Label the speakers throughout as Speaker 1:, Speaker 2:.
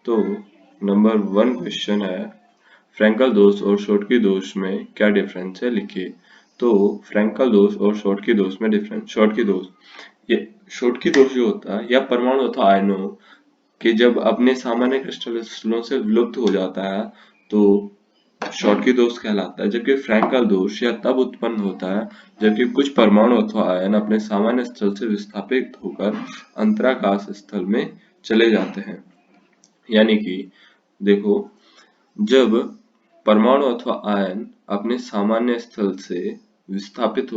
Speaker 1: तो number 1 question है, Frankel दोष और शॉटकी दोष में क्या डिफरेंस है, लिखिए। तो फ्रैंकल दोष और शॉटकी दोष में डिफरेंस। शॉटकी दोष, ये शॉटकी दोष जो होता है, या परमाणु अथवा आयनों के जब अपने सामान्य क्रिस्टलों से विलुप्त हो जाता है तो शॉटकी दोष कहलाता है। जबकि फ्रैंकल दोष यह तब उत्पन्न होता है जबकि कुछ परमाणु अथवा आयन अपने सामान्य स्थल से विस्थापित होकर अंतराकाश स्थल में चले जाते हैं। यानी कि देखो, जब परमाणु अथवा आयन अपने सामान्य स्थल से विस्थापित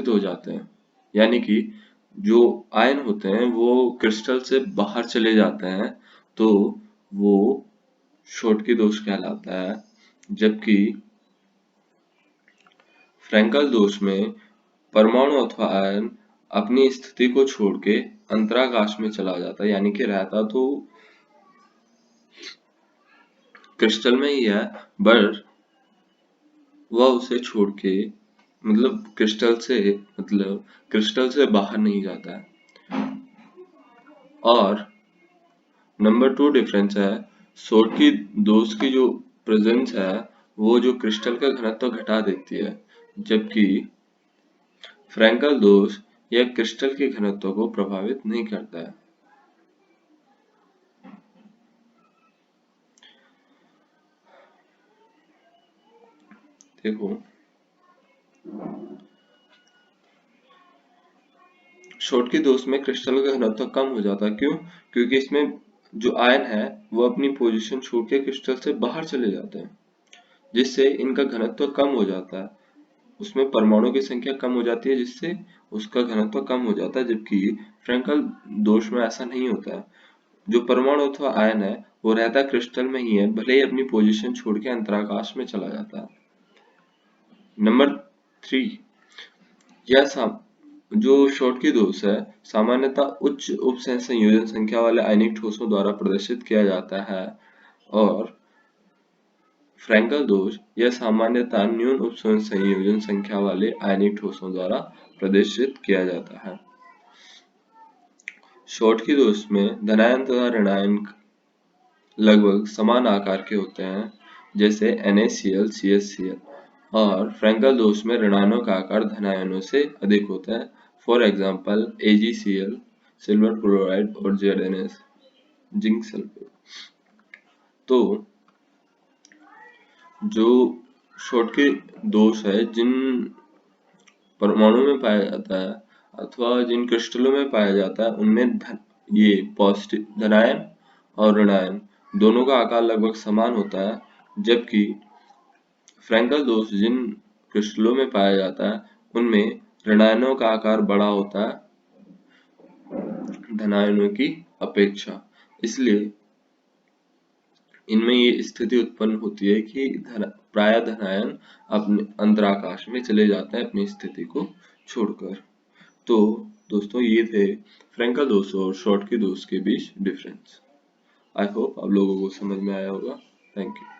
Speaker 1: हो जाते हैं, यानी कि जो आयन होते हैं वो क्रिस्टल से बाहर चले जाते हैं, तो वो शॉटकी दोष कहलाता है। जबकि फ्रैंकल दोष में परमाणु अथवा आयन अपनी स्थिति को छोड़ के अंतराकाश में चला जाता है, यानी कि रहता तो क्रिस्टल में ही है, पर वह उसे छोड़ के मतलब क्रिस्टल से बाहर नहीं जाता है। और नंबर 2 डिफरेंस है, शॉटकी दोष की जो प्रेजेंस है वो जो क्रिस्टल का घनत्व घटा देती है, जबकि फ्रैंकल दोष यह क्रिस्टल के घनत्व को प्रभावित नहीं करता है। देखो, शॉटकी दोष में क्रिस्टल का घनत्व कम हो जाता है। क्यों? क्योंकि इसमें जो आयन है वो अपनी पोजीशन छोड़ के क्रिस्टल से बाहर चले जाते हैं, जिससे इनका घनत्व कम हो जाता है। उसमें परमाणु की संख्या कम हो जाती है, जिससे उसका घनत्व कम हो जाता है। जबकि फ्रैंकल दोष में ऐसा नहीं होता है। जो परमाणु अथवा आयन है वो रहता क्रिस्टल में ही है, भले ही अपनी पोजीशन छोड़ के अंतराकाश में चला जाता है। नंबर 3, यह जो शॉटकी दोष है सामान्यतः उच्च उपसंयोजन संख्या वाले आयनिक ठोसों द्वारा प्रदर्शित किया जाता है, और फ्रैंकल दोष यह सामान्यतः न्यून उपसंयोजन संख्या वाले आयनिक ठोसों द्वारा प्रदर्शित किया जाता है। शॉटकी दोष में धनायन तथा ऋणायन लगभग समान आकार के होते हैं, जैसे NaCl, CsCl, और फ्रैंकल दोष में ऋणायनों का आकार धनायनों से अधिक होता है। For example AgCl, silver chloride, और ZnS, जिंक सल्फेट। तो जो शॉटकी दोष है जिन परमाणु में पाया जाता है अथवा जिन क्रिस्टलों में पाया जाता है, उनमें ये पॉजिटिव धनायन और ऋणायन दोनों का आकार लगभग समान होता है। जबकि फ्रैंकल दोष जिन क्रिस्टलों में पाया जाता है उनमें ऋणायनों का आकार बड़ा होता है धनायनों की अपेक्षा। इसलिए इनमें ये स्थिति उत्पन्न होती है कि प्राय धनायन अपने अंतराकाश में चले जाते हैं अपनी स्थिति को छोड़कर। तो दोस्तों, ये थे फ्रैंकल दोष और शॉटकी दोष के बीच डिफरेंस। आई होप आप लोगों को समझ में आया होगा। Thank you.